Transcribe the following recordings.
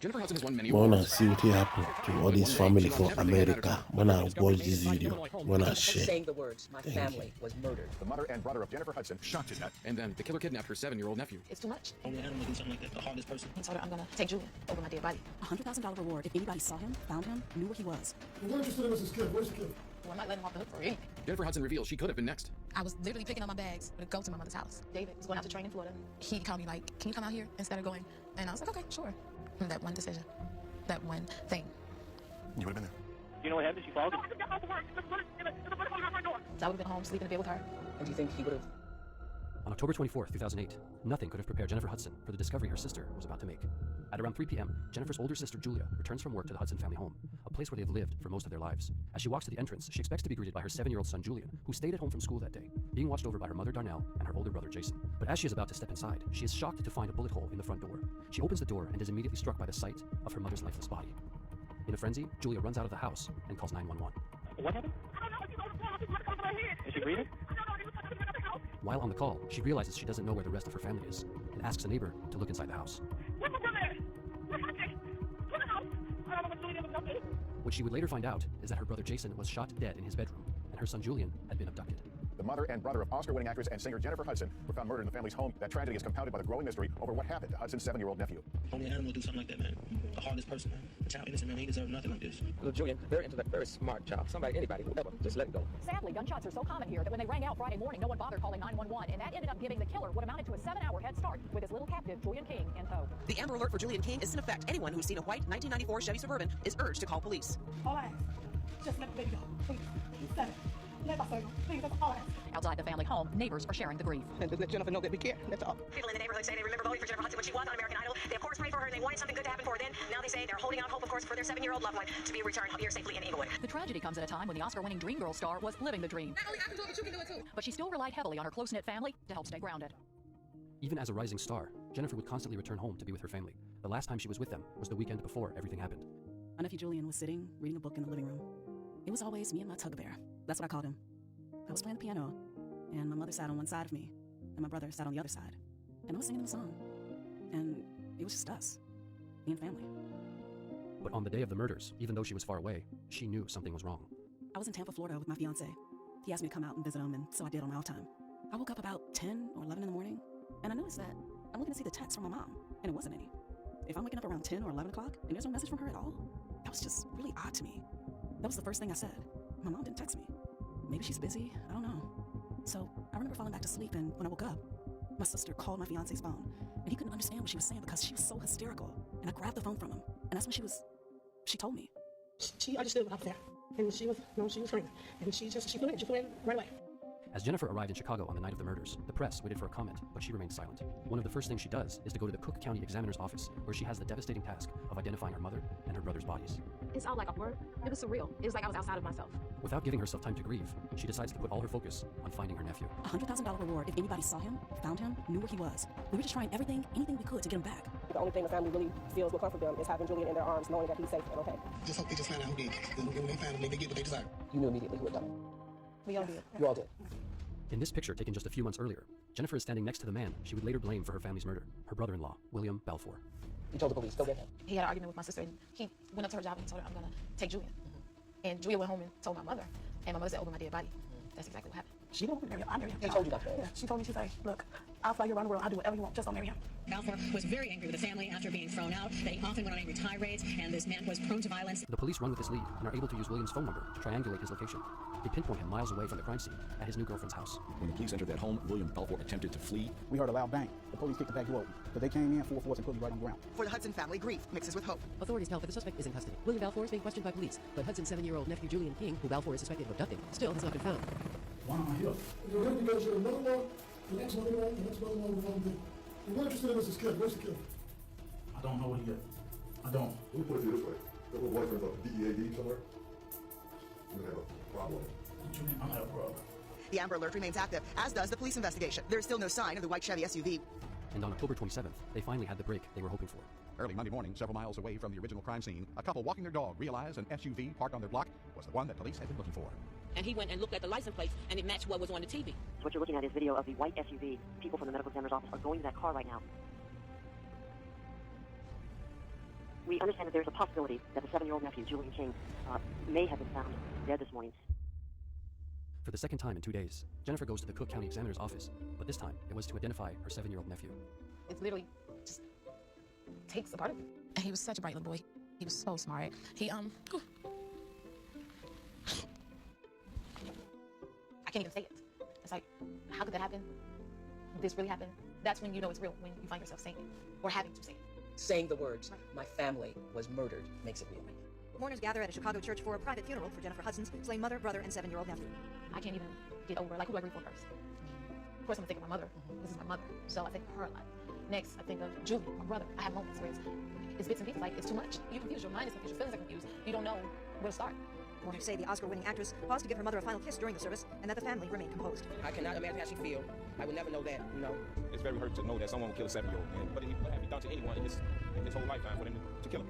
Jennifer Hudson has won many Wanna awards. see what happen to all this family for America. Wanna watch this video. Wanna share. Saying the words, my family was murdered. The mother and brother of Jennifer Hudson shot to death, and then the killer kidnapped her 7-year-old nephew. It's too much. Only animal do something like that, the hardest person. I told her I'm gonna take Julian over my dead body. $100,000 reward if anybody saw him, found him, knew where he was. We're interested in Mrs. Kid. Where's the kid? Well, I'm not letting him off the hook for anything. Jennifer Hudson reveals she could have been next. I was literally picking up my bags to go to my mother's house. David was going out to train in Florida. He called me like, can you come out here instead of going? And I was like, okay, sure. And that one decision, that one thing. You would have been there. You know what happened? She followed him. So I would have been home sleeping in the bed with her. And do you think he would have? On October 24, 2008, nothing could have prepared Jennifer Hudson for the discovery her sister was about to make. At around 3 p.m., Jennifer's older sister Julia returns from work to the Hudson family home, a place where they've lived for most of their lives. As she walks to the entrance, she expects to be greeted by her 7-year-old son Julian, who stayed at home from school that day, being watched over by her mother Darnell and her older brother Jason. But as she is about to step inside, she is shocked to find a bullet hole in the front door. She opens the door and is immediately struck by the sight of her mother's lifeless body. In a frenzy, Julia runs out of the house and calls 911. What happened? Is she breathing? While on the call, she realizes she doesn't know where the rest of her family is and asks a neighbor to look inside the house. What she would later find out is that her brother Jason was shot dead in his bedroom and her son Julian had been abducted. The mother and brother of Oscar-winning actress and singer Jennifer Hudson were found murdered in the family's home. That tragedy is compounded by the growing mystery over what happened to Hudson's 7-year-old nephew. Only animal do something like that, man. The hardest person, man. The child innocent, man. He deserved nothing like this. Little Julian, very intellect, very smart child. Somebody, anybody, whoever, just let him go. Sadly, gunshots are so common here that when they rang out Friday morning, no one bothered calling 911, and that ended up giving the killer what amounted to a 7-hour head start with his little captive, Julian King, in tow. The Amber Alert for Julian King is in effect. Anyone who's seen a white 1994 Chevy Suburban is urged to call police. All I ask, just let the baby go. Please. He's 7. Let my son go. Please, that's all I ask. Outside the family home, neighbors are sharing the grief. And just let Jennifer know that we care. That's all. People in the neighborhood say they remember voting for Jennifer Hudson when she was on American Idol. They of course prayed for her and they wanted something good to happen for her then. Now they say they're holding out hope, of course, for their 7-year-old loved one to be returned here safely in Inglewood. The tragedy comes at a time when the Oscar-winning Dreamgirls star was living the dream. Not only I can do it, but you can do it too. But she still relied heavily on her close-knit family to help stay grounded. Even as a rising star, Jennifer would constantly return home to be with her family. The last time she was with them was the weekend before everything happened. My nephew Julian was sitting, reading a book in the living room. It was always me and my tug-a-bear. That's what I called him. I was playing the piano, and my mother sat on one side of me, and my brother sat on the other side. And I was singing him a song. And it was just us, me and family. But on the day of the murders, even though she was far away, she knew something was wrong. I was in Tampa, Florida with my fiance. He asked me to come out and visit him, and so I did on my off time. I woke up about 10 or 11 in the morning, and I noticed that I'm looking to see the text from my mom, and it wasn't any. If I'm waking up around 10 or 11 o'clock, and there's no message from her at all, that was just really odd to me. That was the first thing I said. My mom didn't text me. Maybe she's busy, I don't know. So I remember falling back to sleep, and when I woke up, my sister called my fiance's phone, and he couldn't understand what she was saying because she was so hysterical. And I grabbed the phone from him, and that's when she told me. She understood what I was there. And she was screaming. And she flew in right away. As Jennifer arrived in Chicago on the night of the murders, the press waited for a comment, but she remained silent. One of the first things she does is to go to the Cook County Examiner's office, where she has the devastating task of identifying her mother and her brother's bodies. It's all like a word. It was surreal. It was like I was outside of myself. Without giving herself time to grieve, she decides to put all her focus on finding her nephew. $100,000 reward if anybody saw him, found him, knew where he was. We were just trying anything we could to get him back. The only thing the family really feels will comfort them is having Julian in their arms, knowing that he's safe and okay. Just hope they just find out who did it. When they find him, they get what they desire. You knew immediately who had done it. We all did. You all did. In this picture taken just a few months earlier, Jennifer is standing next to the man she would later blame for her family's murder, her brother-in-law, William Balfour. He told the police, go get him. He had an argument with my sister, and he went up to her job and told her, I'm gonna take Julian. And Julia went home and told my mother, and my mother said, over my dead body. That's exactly what happened. She don't marry him. I marry him. He told you that. Yeah, she told me, she's like, look, I'll fly you around the world. I'll do whatever you want. Just don't marry him. Balfour was very angry with the family after being thrown out, that he often went on angry tirades, and this man was prone to violence. The police run with this lead and are able to use William's phone number to triangulate his location. They pinpoint him miles away from the crime scene at his new girlfriend's house. When the police entered that home, William Balfour attempted to flee. We heard a loud bang. The police kicked the back door open. But they came in full force and put me right on the ground. For the Hudson family, grief mixes with hope. Authorities tell that the suspect is in custody. William Balfour is being questioned by police, but Hudson's 7-year-old nephew Julian King, who Balfour is suspected of abducting, still has not been found. Why am I here? You're here because you're another one, the next mother-in-law, the next mother-in-law, the one thing. We're interested in Mrs. Kid. Where's the kid? I don't know what he is. I don't. Let me put it this way. Your little boyfriend's up DEAD somewhere. You have a problem. Julian, I have a problem. The Amber Alert remains active, as does the police investigation. There is still no sign of the white Chevy SUV. And on October 27th, they finally had the break they were hoping for. Early Monday morning, several miles away from the original crime scene, a couple walking their dog realized an SUV parked on their block was the one that police had been looking for. And he went and looked at the license plates, and it matched what was on the TV. So what you're looking at is video of the white SUV. People from the medical examiner's office are going to that car right now. We understand that there's a possibility that the 7-year-old nephew, Julian King, may have been found dead this morning. For the second time in 2 days, Jennifer goes to the Cook County Examiner's office, but this time it was to identify her 7-year-old nephew. It's literally just takes a part of me. And he was such a bright little boy. He was so smart. He, I can't even say it. It's like, how could that happen? This really happened? That's when you know it's real, when you find yourself saying it, or having to say it. Saying the words, my family was murdered, makes it real. Mourners gather at a Chicago church for a private funeral for Jennifer Hudson's slain mother, brother, and 7-year-old nephew. I can't even get over, like, who do I grieve for first? Of course, I'm gonna think of my mother. This is my mother, so I think of her a lot. Next, I think of Julie, my brother. I have moments where it's bits and pieces, like, it's too much. You confuse, your mind is confused, your feelings are confused. You don't know where to start. Mourners say the Oscar-winning actress paused to give her mother a final kiss during the service, and that the family remained composed. I cannot imagine how she feels. I would never know that, you know. It's very hurting to know that someone will kill a 7-year-old. But what have he done to anyone in his whole lifetime for them to kill him?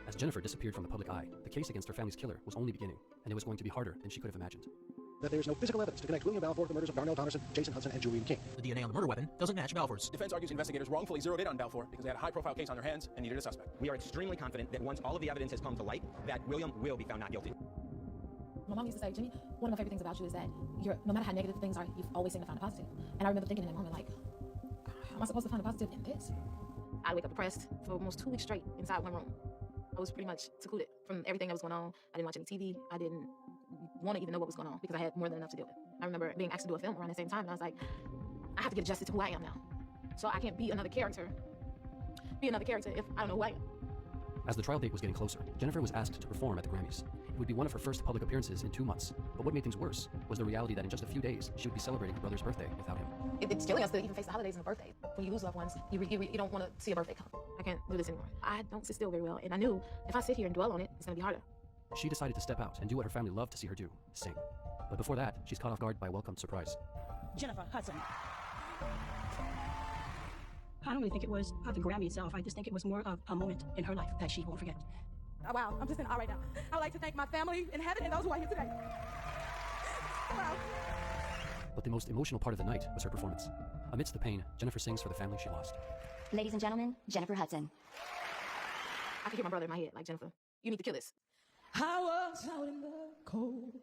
As Jennifer disappeared from the public eye, the case against her family's killer was only beginning, and it was going to be harder than she could have imagined. That there is no physical evidence to connect William Balfour with the murders of Darnell Thomason, Jason Hudson, and Julian King. The DNA on the murder weapon doesn't match Balfour's. Defense argues investigators wrongfully zeroed in on Balfour because they had a high-profile case on their hands and needed a suspect. We are extremely confident that once all of the evidence has come to light, that William will be found not guilty. My mom used to say, Jenny, one of my favorite things about you is that no matter how negative things are, you've always seemed to find a positive. And I remember thinking in that moment, like, how am I supposed to find a positive in this? I'd wake up depressed for almost 2 weeks straight inside one room. I was pretty much secluded from everything that was going on. I didn't watch any TV. I didn't want to even know what was going on because I had more than enough to deal with. I remember being asked to do a film around the same time, and I was like, I have to get adjusted to who I am now. So I can't be another character if I don't know who I am. As the trial date was getting closer, Jennifer was asked to perform at the Grammys. It would be one of her first public appearances in 2 months. But what made things worse was the reality that in just a few days, she would be celebrating her brother's birthday without him. It's killing us to even face the holidays and the birthday. When you lose loved ones, you don't want to see a birthday come. I can't do this anymore. I don't sit still very well, and I knew if I sit here and dwell on it, it's going to be harder. She decided to step out and do what her family loved to see her do, sing. But before that, she's caught off guard by a welcome surprise. Jennifer Hudson. I don't really think it was the Grammy itself. I just think it was more of a moment in her life that she won't forget. Oh, wow, I'm just in awe right now. I would like to thank my family in heaven and those who are here today. Wow. But the most emotional part of the night was her performance. Amidst the pain, Jennifer sings for the family she lost. Ladies and gentlemen, Jennifer Hudson. I could hear my brother in my head, like, Jennifer, you need to kill this. I was out in the cold.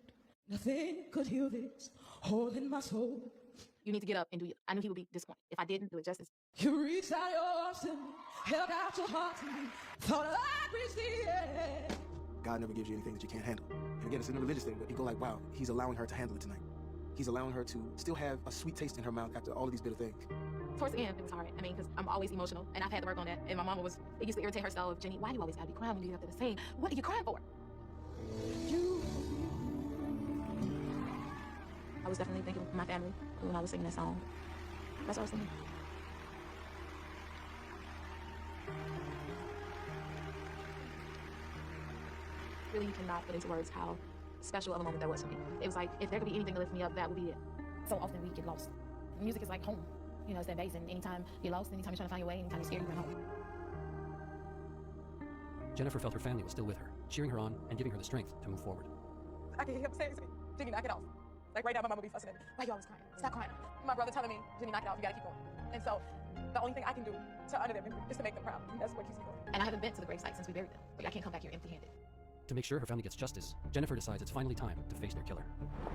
Nothing could heal this hole in my soul. You need to get up and do it. I knew he would be disappointed if I didn't do it justice. You reached out your arms to me, held out your heart to me, thought I'd reach the end. God never gives you anything that you can't handle. And again, it's in a religious thing, but you go like, wow, he's allowing her to handle it tonight. He's allowing her to still have a sweet taste in her mouth after all of these bitter things. Towards the end, it was hard. I mean, because I'm always emotional, and I've had to work on that. And my mama it used to irritate herself. Jenny, why do you always gotta be crying when you get up to the sing? What are you crying for? I was definitely thinking of my family when I was singing that song. That's what I was thinking. Really, you cannot put into words how special of a moment that was for me. It was like, if there could be anything to lift me up, that would be it. So often we get lost. Music is like home. You know, it's that base, and anytime you're lost, anytime you're trying to find your way, anytime you're scared, you're home. Jennifer felt her family was still with her, cheering her on and giving her the strength to move forward. I can hear him saying to me, Jenny, knock it off. Like right now, my mama be fussing at me. Why you always crying? Stop crying. My brother telling me, Jenny, knock it off. You gotta keep going. And so, the only thing I can do to honor them is to make them proud. And that's what keeps me going. And I haven't been to the gravesite since we buried them. Like, I can't come back here empty-handed. To make sure her family gets justice, Jennifer decides it's finally time to face their killer.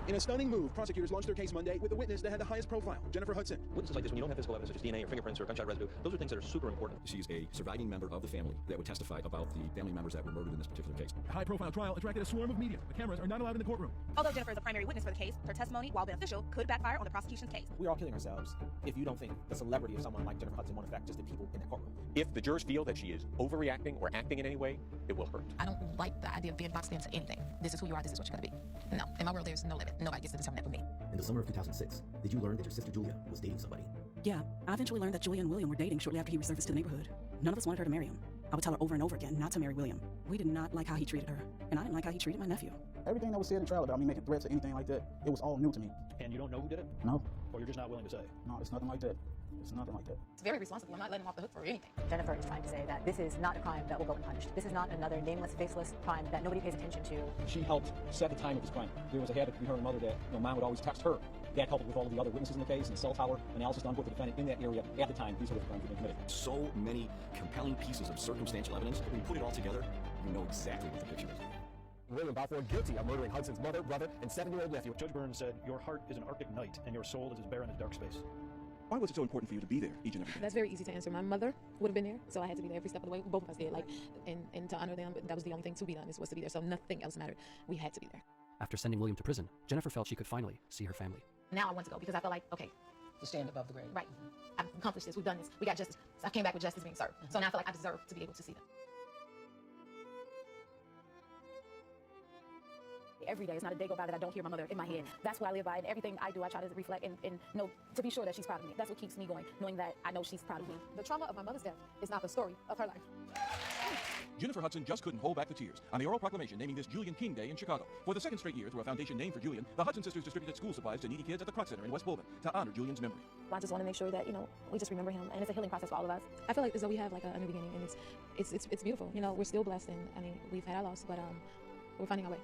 In a stunning move, prosecutors launched their case Monday with a witness that had the highest profile, Jennifer Hudson. Witnesses like this, when you don't have physical evidence such as DNA or fingerprints or gunshot residue, those are things that are super important. She's a surviving member of the family that would testify about the family members that were murdered in this particular case. A high-profile trial attracted a swarm of media. The cameras are not allowed in the courtroom. Although Jennifer is the primary witness for the case, her testimony, while beneficial, could backfire on the prosecution's case. We're all killing ourselves if you don't think the celebrity of someone like Jennifer Hudson won't affect just the people in the courtroom. If the jurors feel that she is overreacting or acting in any way, it will hurt. I don't like the idea of being boxed into anything. This is who you are, this is what you're gonna be. No, in my world, there's no limit. Nobody gets to determine that for me. In the summer of 2006, did you learn that your sister Julia was dating somebody? Yeah, I eventually learned that Julia and William were dating shortly after he resurfaced to the neighborhood. None of us wanted her to marry him. I would tell her over and over again not to marry William. We did not like how he treated her, and I didn't like how he treated my nephew. Everything that was said in trial about me making threats or anything like that, it was all new to me. And you don't know who did it? No. Or you're just not willing to say? No, it's nothing like that. It's nothing like that. It's very responsible. I'm not letting him off the hook for anything. Jennifer is trying to say that this is not a crime that will go unpunished. This is not another nameless, faceless crime that nobody pays attention to. She helped set the time of this crime. There was a habit between her and mother that Mom would always text her Dad coupled with all of the other witnesses in the case and cell tower analysis done with the defendant in that area at the time these sort of crimes were being committed. So many compelling pieces of circumstantial evidence. When you put it all together, you know exactly what the picture is. William Balfour guilty of murdering Hudson's mother, brother, and 7-year-old nephew. Judge Burns said, "Your heart is an Arctic night, and your soul is as bare in as dark space." Why was it so important for you to be there each and every day? That's very easy to answer. My mother would have been there, so I had to be there every step of the way. Both of us did, and to honor them. But that was the only thing to be done, was to be there. So nothing else mattered. We had to be there. After sending William to prison, Jennifer felt she could finally see her family. Now I want to go because I felt like, okay, To stand above the grave. right, I've accomplished this. We've done this. We got justice. So I came back with justice being served. So now I feel like I deserve to be able to see them. Every day, it's not a day go by that I don't hear my mother in my head. That's what I live by, and everything I do, I try to reflect and know, to be sure that she's proud of me. That's what keeps me going, knowing that I know she's proud of me. The trauma of my mother's death is not the story of her life. Jennifer Hudson just couldn't hold back the tears on the oral proclamation naming this Julian King Day in Chicago. For the second straight year, through a foundation named for Julian, the Hudson sisters distributed school supplies to needy kids at the Crux Center in West Bowman to honor Julian's memory. I just want to make sure that, we just remember him, and it's a healing process for all of us. I feel like as though we have like a new beginning, and it's beautiful. We're still blessed, and we've had our loss, but we're finding our way.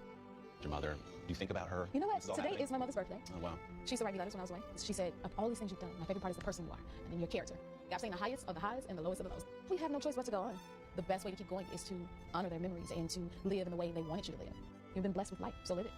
Your mother, do you think about her? You know what? This all Today happening? is my mother's birthday. Oh, wow. She used to write me letters when I was away. She said, of all these things you've done, my favorite part is the person you are, and then your character. I've seen the highest of the highs and the lowest of the lows. We have no choice but to go on. The best way to keep going is to honor their memories and to live in the way they wanted you to live. You've been blessed with life, so live it.